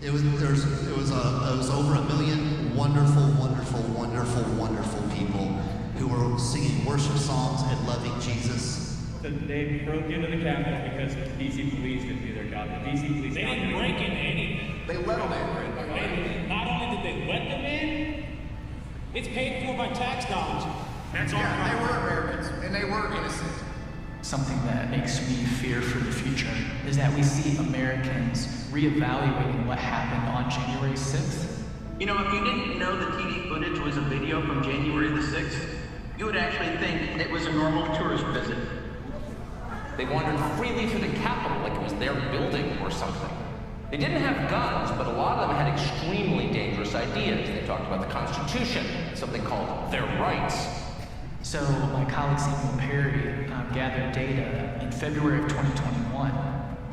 It was over 1 million wonderful people who were singing worship songs and loving Jesus. So they broke into the Capitol because the DC police didn't do their job. The DC police They didn't break into anything. They let them in. Not only did they let them in, it's paid for by tax dollars. That's all. Yeah, they were Americans, and they were innocent. Something that makes me fear for the future is that we see Americans reevaluating what happened on January 6th. You know, if you didn't know the TV footage was a video from January the 6th, you would actually think it was a normal tourist visit. They wandered freely through the Capitol like it was their building or something. They didn't have guns, but a lot of them had extremely dangerous ideas. They talked about the Constitution, something called their rights. So my colleague Samuel Perry gathered data in February of 2021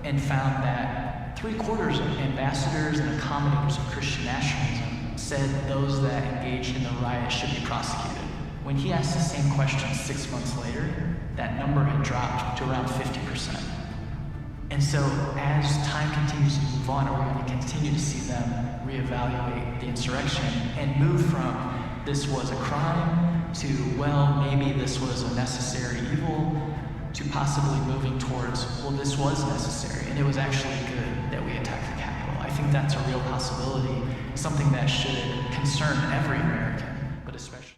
and found that 3/4 of ambassadors and accommodators of Christian nationalism said those that engaged in the riot should be prosecuted. When he asked the same question 6 months later, that number had dropped to around 50%. And so as time continues to move on, we're going to continue to see them reevaluate the insurrection and move from this was a crime to, well, maybe this was a necessary evil, to possibly moving towards, well, this was necessary and it was actually good that we attacked the Capitol. I think that's a real possibility, something that should concern every American, but especially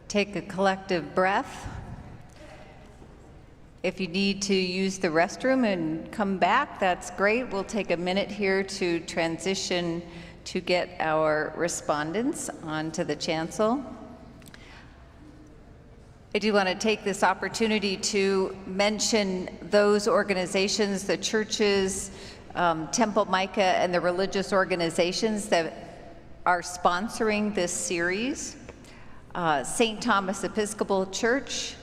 Take a collective breath. If you need to use the restroom and come back, that's great. We'll take a minute here to transition to get our respondents onto the chancel. I do want to take this opportunity to mention those organizations, the churches, Temple Micah, and the religious organizations that are sponsoring this series. St. Thomas Episcopal Church,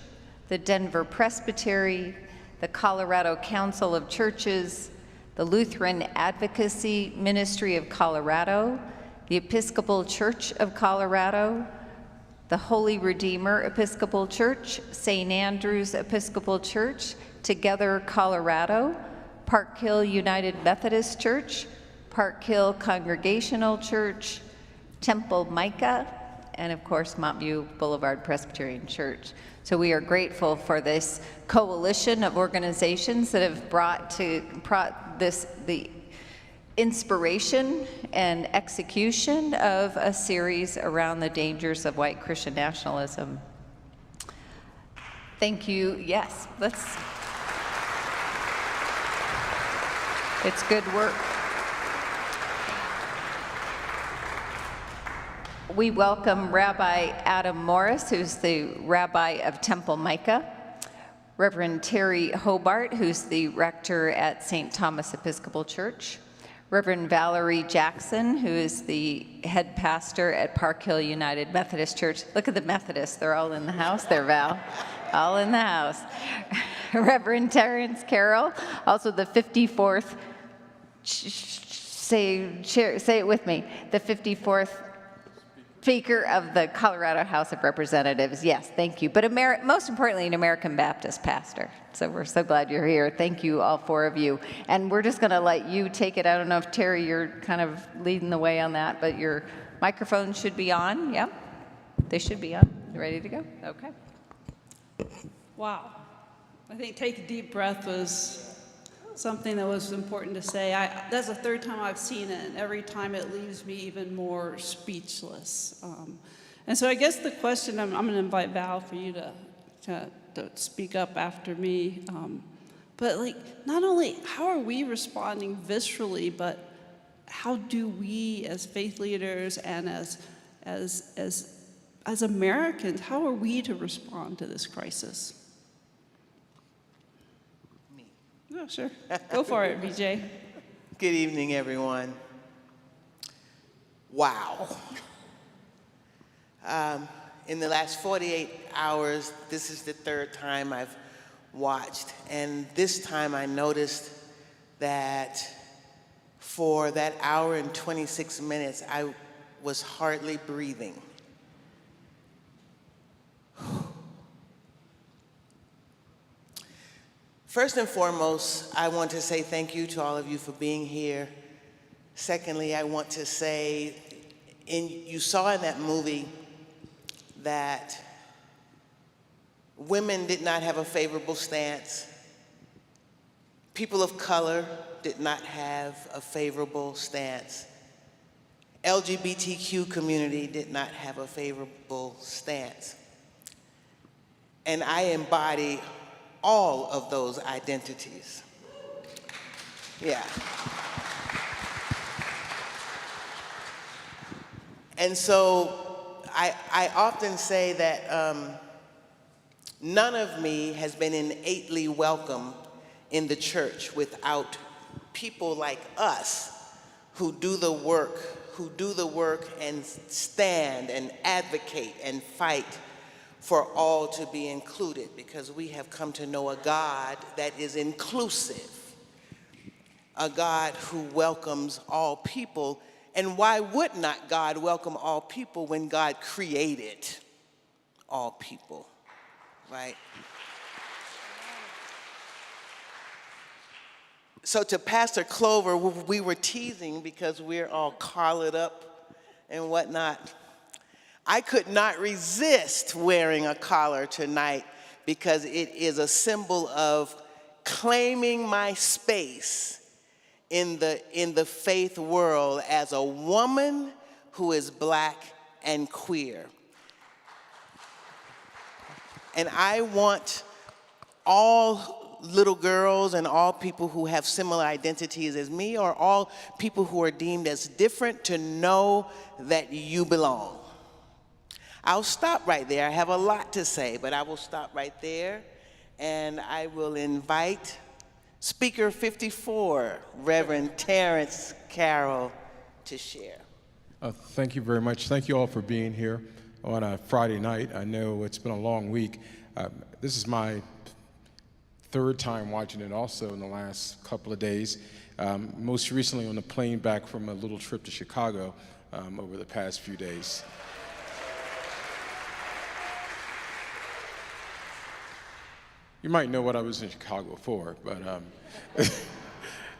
the Denver Presbytery, the Colorado Council of Churches, the Lutheran Advocacy Ministry of Colorado, the Episcopal Church of Colorado, the Holy Redeemer Episcopal Church, St. Andrew's Episcopal Church, Together Colorado, Park Hill United Methodist Church, Park Hill Congregational Church, Temple Micah, and of course Montview Boulevard Presbyterian Church. So we are grateful for this coalition of organizations that have brought the inspiration and execution of a series around the dangers of white Christian nationalism. Thank you. Yes, it's good work. We welcome Rabbi Adam Morris, who's the rabbi of Temple Micah, Reverend Terry Hobart, who's the rector at St. Thomas Episcopal Church, Reverend Valerie Jackson, who is the head pastor at Park Hill United Methodist Church. Look at the Methodists, they're all in the house there, Val. All in the house. Reverend Terrence Carroll, also the 54th, say it with me, the 54th Speaker of the Colorado House of Representatives. Yes, thank you. But most importantly, an American Baptist pastor. So we're so glad you're here. Thank you, all four of you. And we're just going to let you take it. I don't know if, Terry, you're kind of leading the way on that, but your microphone should be on. Yeah, they should be on. You ready to go? Okay. Wow. I think take a deep breath was something that was important to say. That's the third time I've seen it, and every time it leaves me even more speechless. And so I guess the question, I'm going to invite Val for you to speak up after me. But like, not only how are we responding viscerally, but how do we as faith leaders and as Americans, how are we to respond to this crisis? Oh, sure. Go for it, BJ. Good evening, everyone. Wow. In the last 48 hours, this is the third time I've watched, and this time I noticed that for that hour and 26 minutes, I was hardly breathing. First and foremost, I want to say thank you to all of you for being here. Secondly, I want to say, you saw in that movie that women did not have a favorable stance. People of color did not have a favorable stance. LGBTQ community did not have a favorable stance. And I embody all of those identities. Yeah. And so I often say that none of me has been innately welcome in the church without people like us who do the work and stand and advocate and fight for all to be included, because we have come to know a God that is inclusive, a God who welcomes all people. And why would not God welcome all people when God created all people, right? So to Pastor Clover, we were teasing because we're all collared up and whatnot. I could not resist wearing a collar tonight because it is a symbol of claiming my space in the faith world as a woman who is Black and queer. And I want all little girls and all people who have similar identities as me, or all people who are deemed as different, to know that you belong. I'll stop right there. I have a lot to say, but I will stop right there, and I will invite Speaker 54, Reverend Terrence Carroll, to share. Thank you very much. Thank you all for being here on a Friday night. I know it's been a long week. This is my third time watching it also in the last couple of days. Most recently on the plane back from a little trip to Chicago over the past few days. You might know what I was in Chicago for, but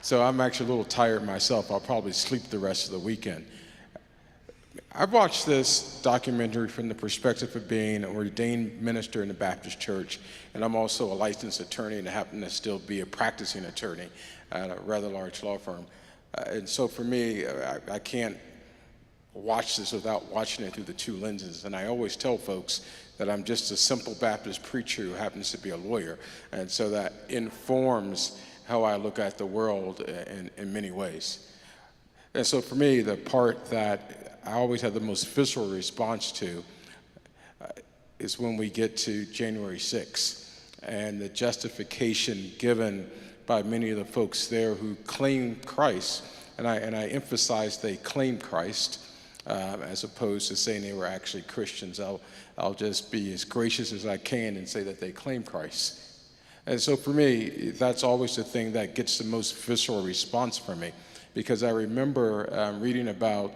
so I'm actually a little tired myself. I'll probably sleep the rest of the weekend. I've watched this documentary from the perspective of being an ordained minister in the Baptist Church, and I'm also a licensed attorney and happen to still be a practicing attorney at a rather large law firm. And so for me, I can't watch this without watching it through the two lenses. And I always tell folks that I'm just a simple Baptist preacher who happens to be a lawyer. And so that informs how I look at the world in many ways. And so for me, the part that I always have the most visceral response to is when we get to January 6th and the justification given by many of the folks there who claim Christ. And I emphasize they claim Christ as opposed to saying they were actually Christians. I'll just be as gracious as I can and say that they claim Christ. And so for me, that's always the thing that gets the most visceral response from me, because I remember reading about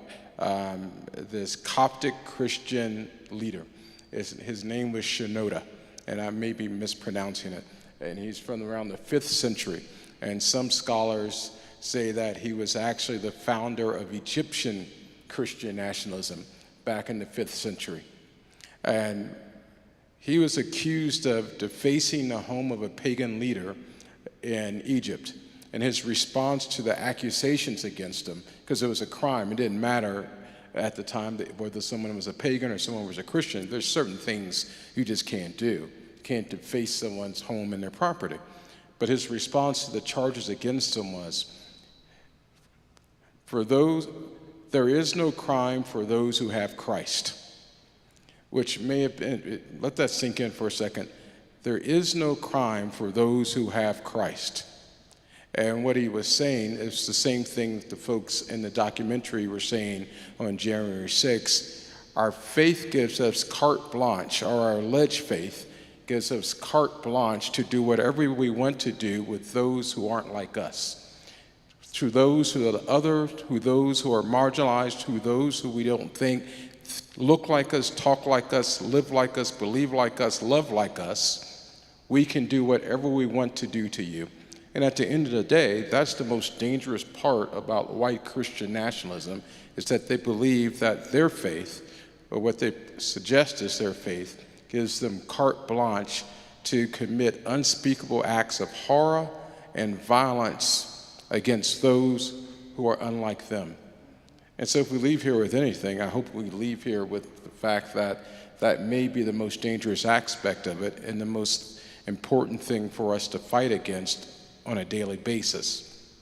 this Coptic Christian leader. His name was Shinoda, and I may be mispronouncing it. And he's from around the 5th century. And some scholars say that he was actually the founder of Egyptian Christian nationalism back in the 5th century. And he was accused of defacing the home of a pagan leader in Egypt. And his response to the accusations against him, because it was a crime, it didn't matter at the time whether someone was a pagan or someone was a Christian. There's certain things you just can't do. You can't deface someone's home and their property. But his response to the charges against him was, there is no crime for those who have Christ. Which may have been, let that sink in for a second. There is no crime for those who have Christ. And what he was saying is the same thing that the folks in the documentary were saying on January 6th. Our faith gives us carte blanche, or our alleged faith gives us carte blanche to do whatever we want to do with those who aren't like us. To those who are the other, to those who are marginalized, to those who we don't think look like us, talk like us, live like us, believe like us, love like us, we can do whatever we want to do to you. And at the end of the day, that's the most dangerous part about white Christian nationalism, is that they believe that their faith, or what they suggest is their faith, gives them carte blanche to commit unspeakable acts of horror and violence against those who are unlike them. And so if we leave here with anything, I hope we leave here with the fact that that may be the most dangerous aspect of it and the most important thing for us to fight against on a daily basis.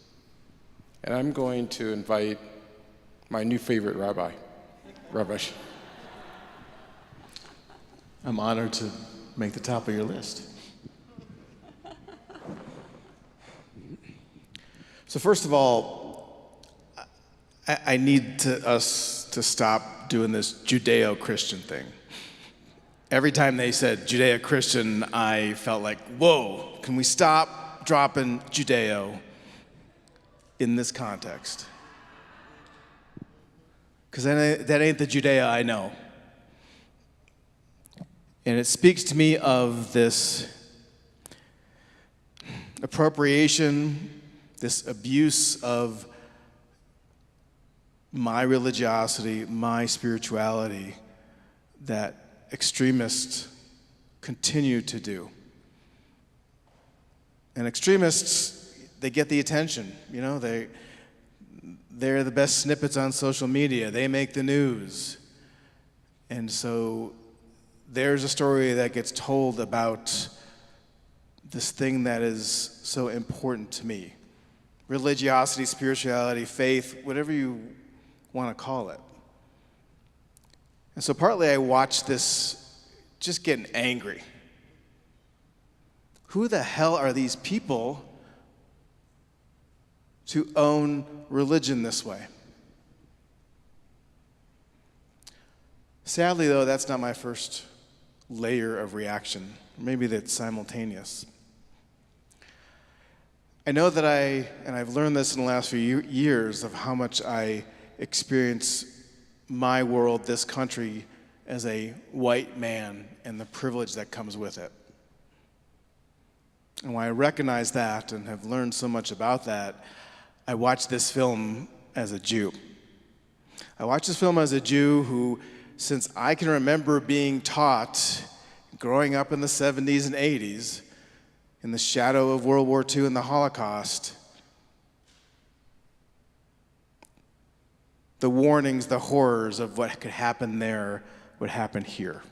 And I'm going to invite my new favorite rabbi, Rabbi. I'm honored to make the top of your list. So first of all, I need us to stop doing this Judeo-Christian thing. Every time they said Judeo-Christian, I felt like, whoa, can we stop dropping Judeo in this context? Because that ain't the Judea I know. And it speaks to me of this appropriation, this abuse of my religiosity, my spirituality, that extremists continue to do. And extremists, they get the attention, you know, they're the best snippets on social media, they make the news. And so there's a story that gets told about this thing that is so important to me. Religiosity, spirituality, faith, whatever you want to call it. And so partly I watched this just getting angry. Who the hell are these people to own religion this way? Sadly, though, that's not my first layer of reaction. Maybe that's simultaneous. I know that I've learned this in the last few years of how much I experience my world, this country, as a white man and the privilege that comes with it. And when I recognize that and have learned so much about that, I watched this film as a Jew. I watched this film as a Jew who, since I can remember being taught, growing up in the 70s and 80s, in the shadow of World War II and the Holocaust, the warnings, the horrors of what could happen there would happen here.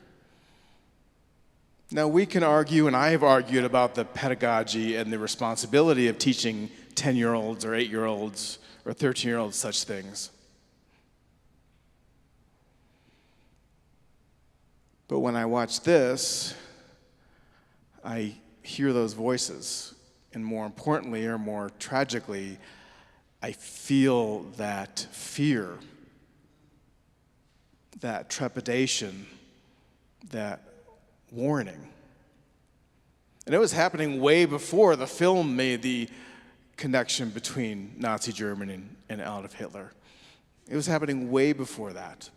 Now, we can argue, and I have argued about the pedagogy and the responsibility of teaching 10-year-olds or 8-year-olds or 13-year-olds such things. But when I watch this, I hear those voices, and more importantly, or more tragically, I feel that fear, that trepidation, that warning. And it was happening way before the film made the connection between Nazi Germany and Adolf Hitler. It was happening way before that.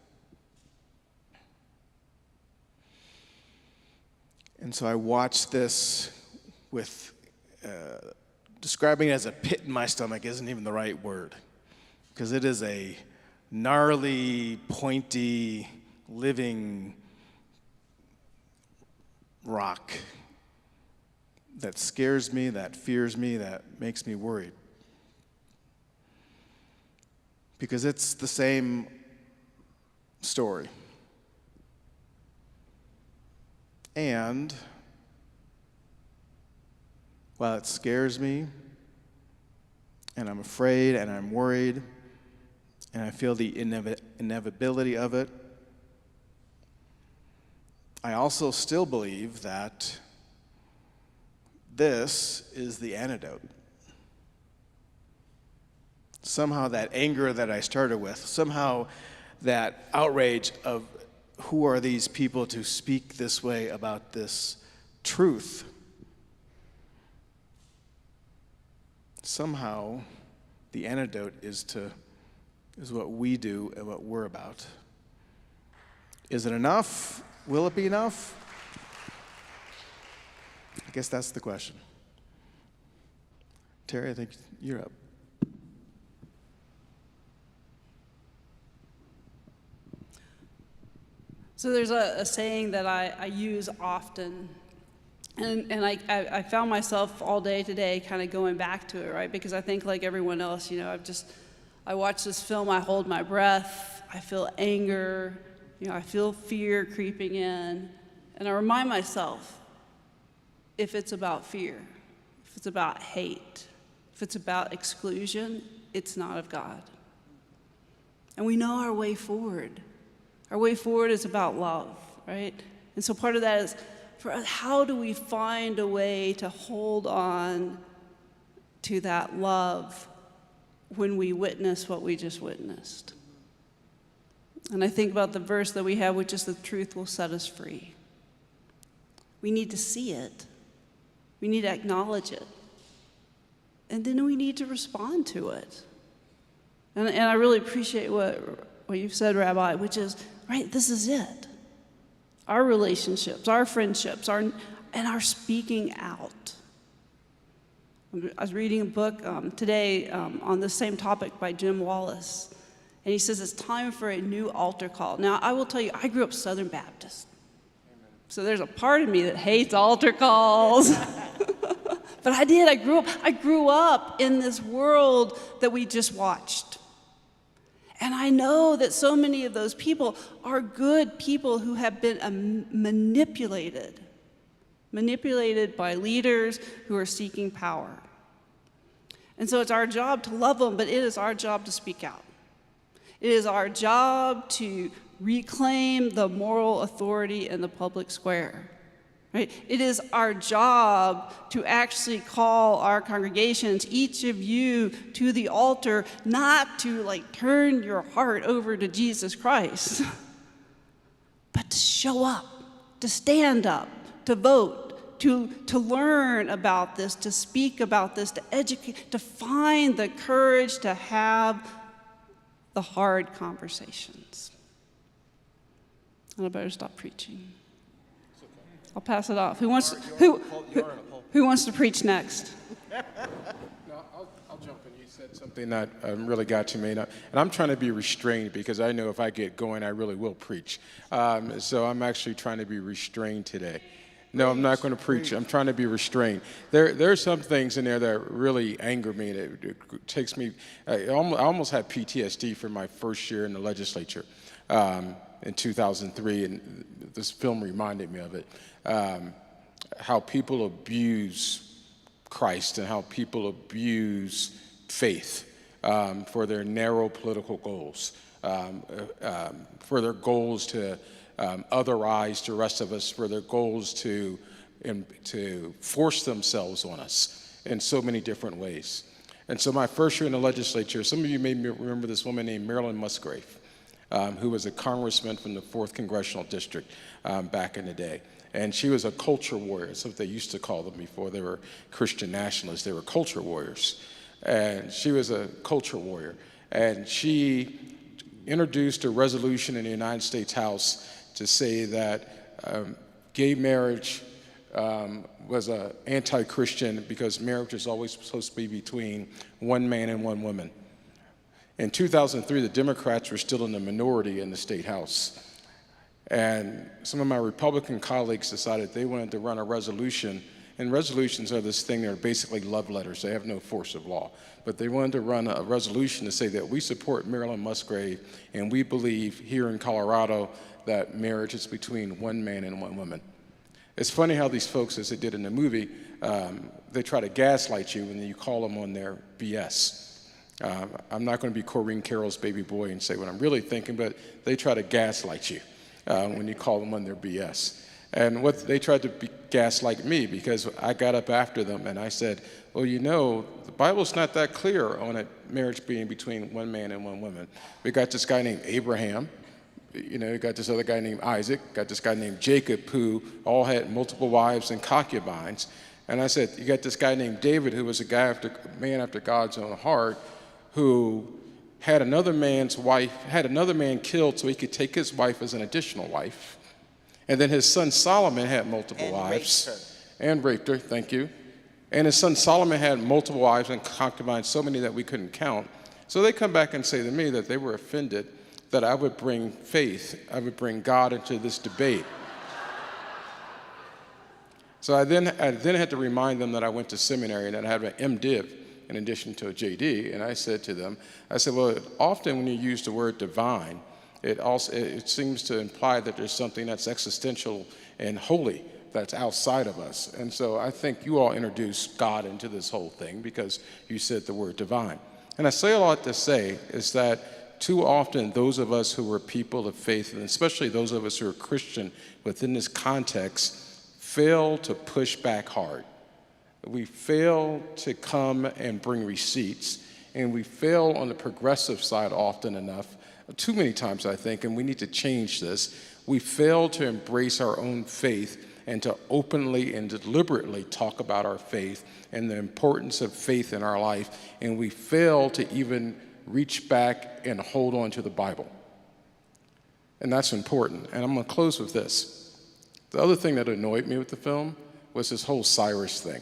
And so I watched this with, describing it as a pit in my stomach isn't even the right word, because it is a gnarly, pointy, living rock that scares me, that fears me, that makes me worried. Because it's the same story. And while it scares me, and I'm afraid, and I'm worried, and I feel the inevitability of it, I also still believe that this is the antidote. Somehow that anger that I started with, somehow that outrage of who are these people to speak this way about this truth, somehow the antidote is what we do and what we're about. Is it enough? Will it be enough? I guess that's the question. Terry, I think you're up. So there's a saying that I use often, and I found myself all day today kind of going back to it, right? Because I think like everyone else, I watch this film, I hold my breath, I feel anger, I feel fear creeping in, and I remind myself, if it's about fear, if it's about hate, if it's about exclusion, it's not of God. And we know our way forward. Our way forward is about love, right? And so part of that is, for us, how do we find a way to hold on to that love when we witness what we just witnessed? And I think about the verse that we have, which is the truth will set us free. We need to see it. We need to acknowledge it. And then we need to respond to it. And I really appreciate what you've said, Rabbi, which is, right, this is it. Our relationships, our friendships, and our speaking out. I was reading a book today on the same topic by Jim Wallace, and he says it's time for a new altar call. Now, I will tell you, I grew up Southern Baptist, so there's a part of me that hates altar calls. But I did. I grew up in this world that we just watched. And I know that so many of those people are good people who have been manipulated by leaders who are seeking power. And so it's our job to love them, but it is our job to speak out. It is our job to reclaim the moral authority in the public square. Right? It is our job to actually call our congregations, each of you, to the altar, not to turn your heart over to Jesus Christ, but to show up, to stand up, to vote, to learn about this, to speak about this, to educate, to find the courage to have the hard conversations. And I better stop preaching. I'll pass it off. Who wants to preach next? No, I'll jump in. You said something that really got to me. And I'm trying to be restrained because I know if I get going, I really will preach. So I'm actually trying to be restrained today. No, I'm not going to preach. I'm trying to be restrained. There are some things in there that really anger me. And it takes me, I almost had PTSD from my first year in the legislature in 2003. And this film reminded me of it. How people abuse Christ and how people abuse faith for their narrow political goals, for their goals to otherize the rest of us, for their goals to force themselves on us in so many different ways. And so my first year in the legislature, some of you may remember this woman named Marilyn Musgrave, who was a congressman from the 4th Congressional District back in the day. And she was a culture warrior. That's what they used to call them before they were Christian nationalists. They were culture warriors. And she was a culture warrior. And she introduced a resolution in the United States House to say that gay marriage was anti-Christian because marriage is always supposed to be between one man and one woman. In 2003, the Democrats were still in the minority in the state house. And some of my Republican colleagues decided they wanted to run a resolution, and resolutions are this thing, they're basically love letters, they have no force of law. But they wanted to run a resolution to say that we support Marilyn Musgrave, and we believe here in Colorado that marriage is between one man and one woman. It's funny how these folks, as they did in the movie, they try to gaslight you when you call them on their BS. I'm not going to be Corinne Carroll's baby boy and say what I'm really thinking, but they try to gaslight you. When you call them on their BS. And what they tried to gaslight me because I got up after them and I said, well, you know, the Bible's not that clear on a marriage being between one man and one woman. We got this guy named Abraham, you know, you got this other guy named Isaac, got this guy named Jacob who all had multiple wives and concubines. And I said, you got this guy named David who was a man after God's own heart who had another man's wife, had another man killed so he could take his wife as an additional wife. And then his son Solomon had multiple wives. And raped her, thank you. And his son Solomon had multiple wives and concubines, so many that we couldn't count. So they come back and say to me that they were offended that I would bring faith, I would bring God into this debate. So I then had to remind them that I went to seminary and that I had an MDiv in addition to a JD, and I said to them, I said, well, often when you use the word divine, it seems to imply that there's something that's existential and holy that's outside of us. And so I think you all introduced God into this whole thing because you said the word divine. And I say a lot to say is that too often those of us who are people of faith, and especially those of us who are Christian within this context, fail to push back hard. We fail to come and bring receipts, and we fail on the progressive side often enough, too many times I think, and we need to change this. We fail to embrace our own faith and to openly and deliberately talk about our faith and the importance of faith in our life, and we fail to even reach back and hold on to the Bible. And that's important, and I'm going to close with this. The other thing that annoyed me with the film was this whole Cyrus thing.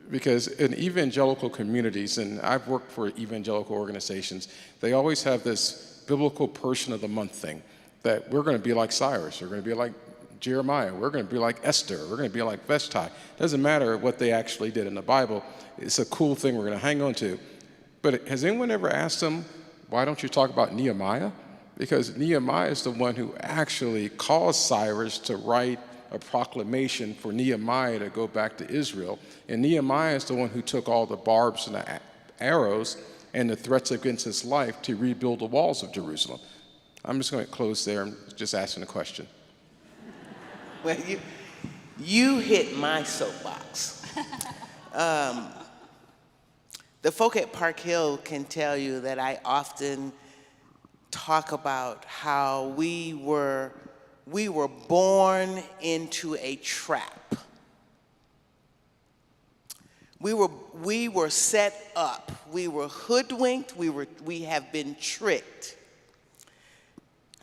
Because in evangelical communities, and I've worked for evangelical organizations, they always have this biblical person of the month thing, that we're going to be like Cyrus, we're going to be like Jeremiah, we're going to be like Esther, we're going to be like Vashti. Doesn't matter what they actually did in the Bible, it's a cool thing we're going to hang on to. But has anyone ever asked them, why don't you talk about Nehemiah? Because Nehemiah is the one who actually caused Cyrus to write a proclamation for Nehemiah to go back to Israel. And Nehemiah is the one who took all the barbs and the arrows and the threats against his life to rebuild the walls of Jerusalem. I'm just going to close there and just asking a question. Well, you hit my soapbox. The folk at Park Hill can tell you that I often talk about how we were born into a trap. We were set up. We were hoodwinked. We have been tricked.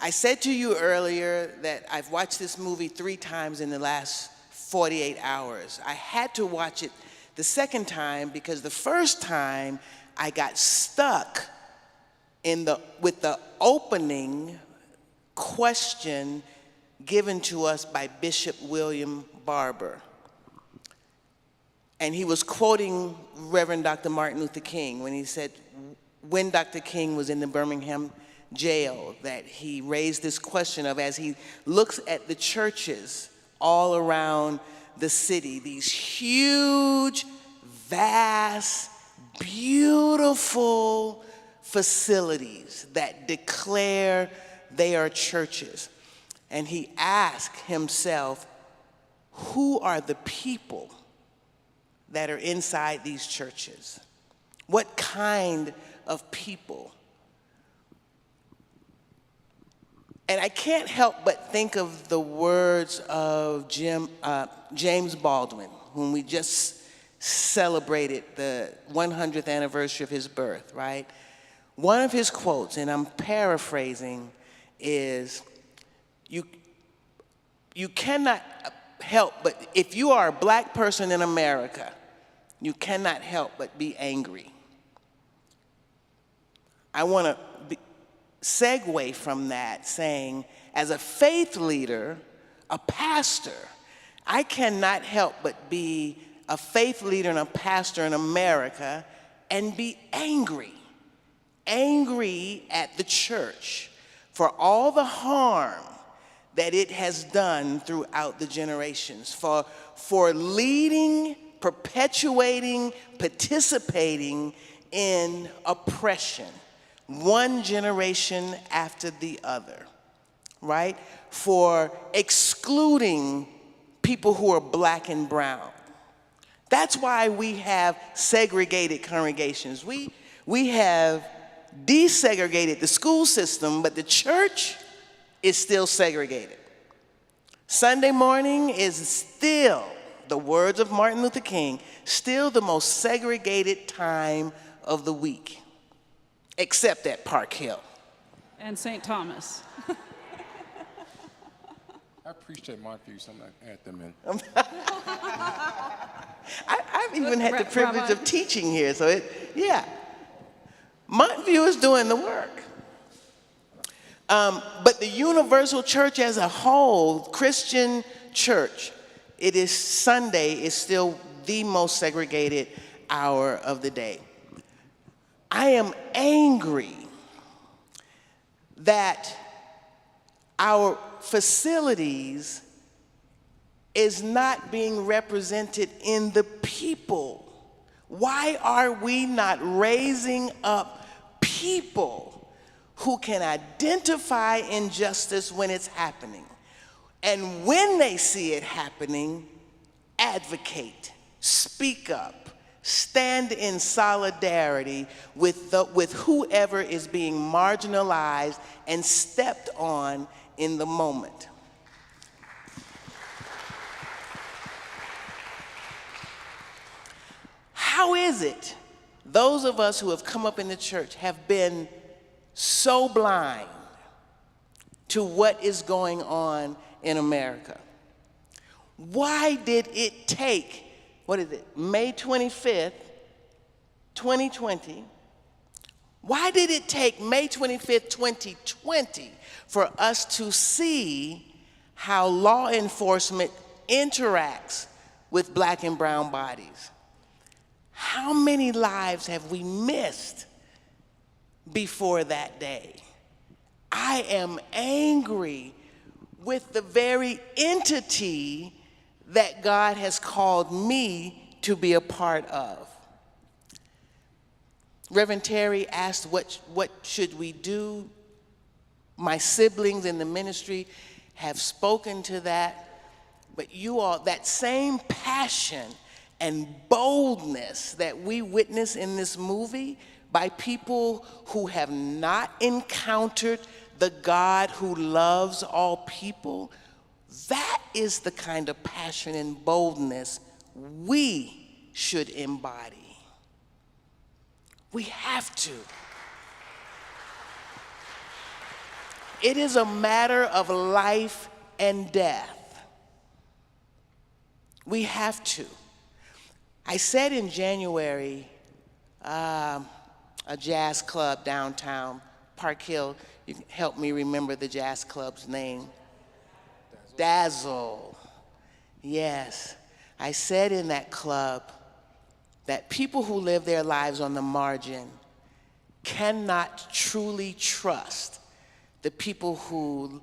I said to you earlier that I've watched this movie 3 times in the last 48 hours. I had to watch it the second time because the first time I got stuck with the opening question given to us by Bishop William Barber. And he was quoting Reverend Dr. Martin Luther King when he said, when Dr. King was in the Birmingham jail, that he raised this question of, as he looks at the churches all around the city, these huge, vast, beautiful facilities that declare they are churches. And he asked himself, who are the people that are inside these churches? What kind of people? And I can't help but think of the words of James Baldwin, whom we just celebrated the 100th anniversary of his birth, right? One of his quotes, and I'm paraphrasing, is, you cannot help but, if you are a black person in America, you cannot help but be angry. I want to segue from that saying, as a faith leader, a pastor, I cannot help but be a faith leader and a pastor in America and be angry at the church for all the harm that it has done throughout the generations, for leading, perpetuating, participating in oppression, one generation after the other, right? For excluding people who are black and brown. That's why we have segregated congregations. We have desegregated the school system, but the church is still segregated. Sunday morning is still, the words of Martin Luther King, still the most segregated time of the week, except at Park Hill. And St. Thomas. I preached at Montview, so I'm not at them in. I've even had the privilege of teaching here, so yeah. Montview is doing the work. But the universal church as a whole, Christian church, Sunday is still the most segregated hour of the day. I am angry that our facilities is not being represented in the people. Why are we not raising up people who can identify injustice when it's happening? And when they see it happening, advocate, speak up, stand in solidarity with whoever is being marginalized and stepped on in the moment. How is it those of us who have come up in the church have been so blind to what is going on in America? Why did it take, May 25th, 2020? Why did it take May 25th, 2020 for us to see how law enforcement interacts with black and brown bodies? How many lives have we missed before that day. I am angry with the very entity that God has called me to be a part of. Reverend Terry asked, what should we do? My siblings in the ministry have spoken to that, but you all, that same passion and boldness that we witness in this movie by people who have not encountered the God who loves all people, that is the kind of passion and boldness we should embody. We have to. It is a matter of life and death. We have to. I said in January, a jazz club downtown, Park Hill, you can help me remember the jazz club's name. Dazzle. Yes. I said in that club that people who live their lives on the margin cannot truly trust the people who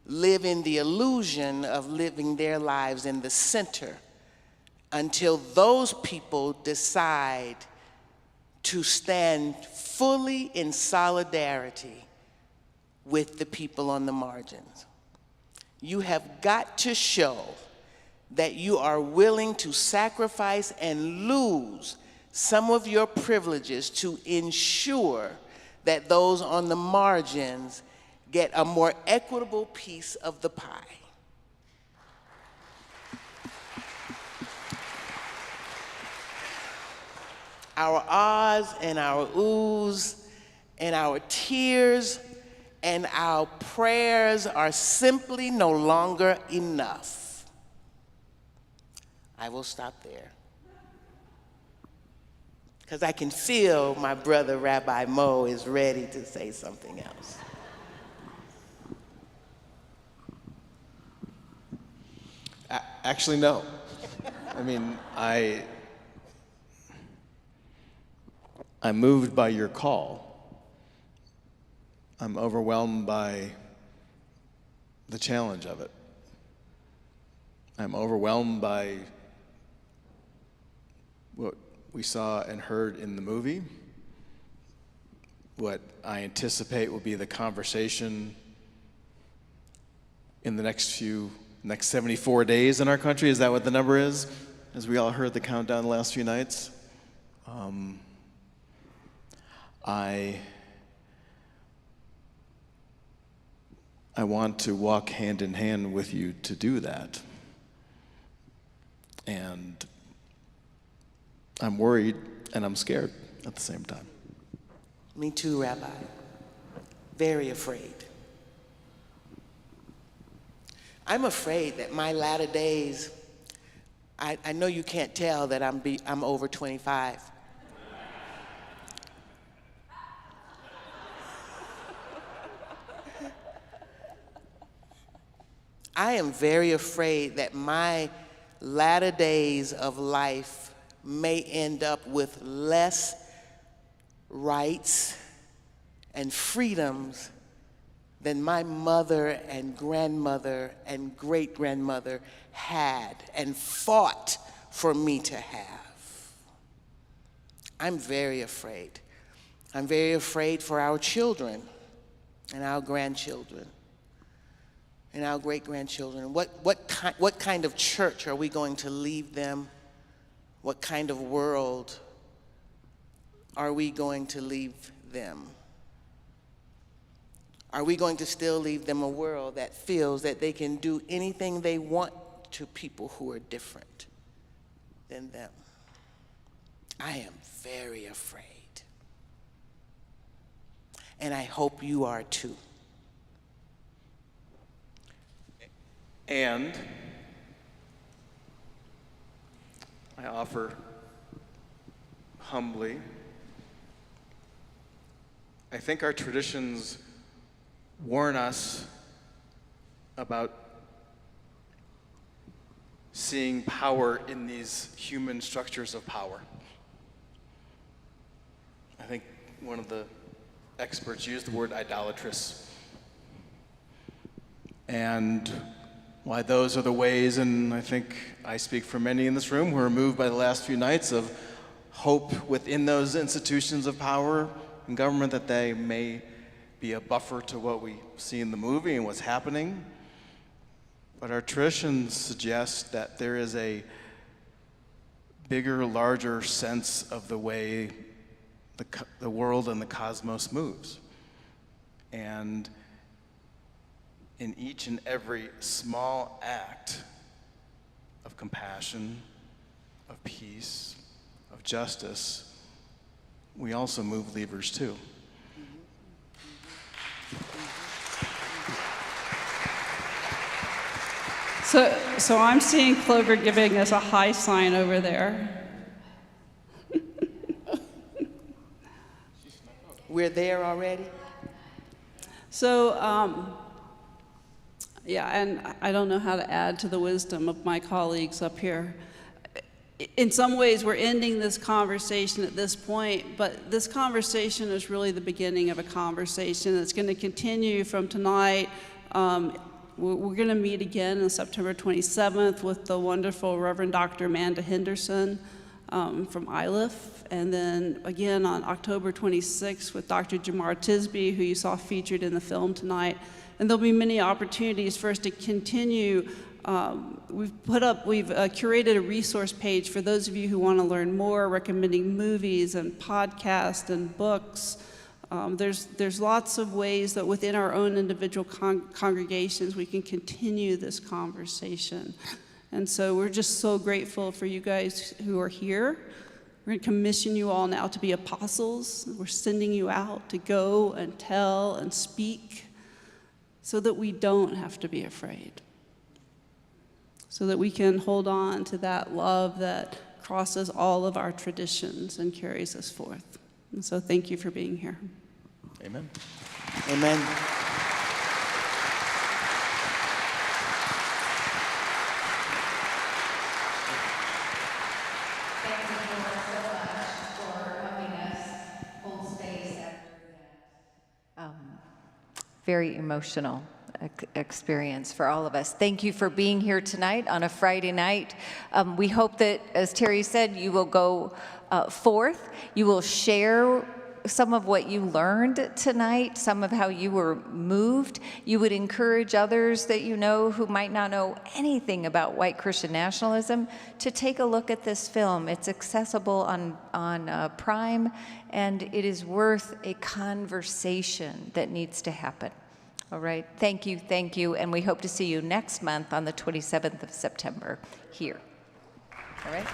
live in the illusion of living their lives in the center until those people decide to stand fully in solidarity with the people on the margins. You have got to show that you are willing to sacrifice and lose some of your privileges to ensure that those on the margins get a more equitable piece of the pie. Our ahs and our oohs and our tears and our prayers are simply no longer enough. I will stop there, because I can feel my brother Rabbi Mo is ready to say something else. Actually, no. I mean, I'm moved by your call. I'm overwhelmed by the challenge of it. I'm overwhelmed by what we saw and heard in the movie, what I anticipate will be the conversation in the next 74 days in our country. Is that what the number is? As we all heard the countdown the last few nights. I want to walk hand in hand with you to do that. And I'm worried and I'm scared at the same time. Me too, Rabbi. Very afraid. I'm afraid that my latter days, I know you can't tell that I'm over 25. I am very afraid that my latter days of life may end up with less rights and freedoms than my mother and grandmother and great-grandmother had and fought for me to have. I'm very afraid. I'm very afraid for our children and our grandchildren and our great-grandchildren. What kind of church are we going to leave them? What kind of world are we going to leave them? Are we going to still leave them a world that feels that they can do anything they want to people who are different than them? I am very afraid. And I hope you are too. And I offer humbly, I think our traditions warn us about seeing power in these human structures of power. I think one of the experts use the word idolatrous. And why those are the ways, and I think I speak for many in this room who are moved by the last few nights of hope within those institutions of power and government, that they may be a buffer to what we see in the movie and what's happening. But our traditions suggest that there is a bigger, larger sense of the way the world and the cosmos moves. And in each and every small act of compassion, of peace, of justice, we also move levers too. So I'm seeing Clover giving us a high sign over there. We're there already? So, yeah, and I don't know how to add to the wisdom of my colleagues up here. In some ways, we're ending this conversation at this point, but this conversation is really the beginning of a conversation that's going to continue from tonight. We're going to meet again on September 27th with the wonderful Reverend Dr. Amanda Henderson from ILIF, and then again on October 26th with Dr. Jamar Tisby, who you saw featured in the film tonight. And there'll be many opportunities for us to continue. We've curated a resource page for those of you who want to learn more, recommending movies and podcasts and books. There's lots of ways that within our own individual congregations we can continue this conversation. And so we're just so grateful for you guys who are here. We're going to commission you all now to be apostles. We're sending you out to go and tell and speak so that we don't have to be afraid, so that we can hold on to that love that crosses all of our traditions and carries us forth. And so thank you for being here. Amen. Amen. Thank you so much for helping us hold space after that very emotional experience for all of us. Thank you for being here tonight on a Friday night. We hope that, as Terry said, you will go forth. You will share some of what you learned tonight, some of how you were moved. You would encourage others that you know who might not know anything about white Christian nationalism to take a look at this film. It's accessible on Prime, and it is worth a conversation that needs to happen. All right, thank you, and we hope to see you next month on the 27th of September here. All right.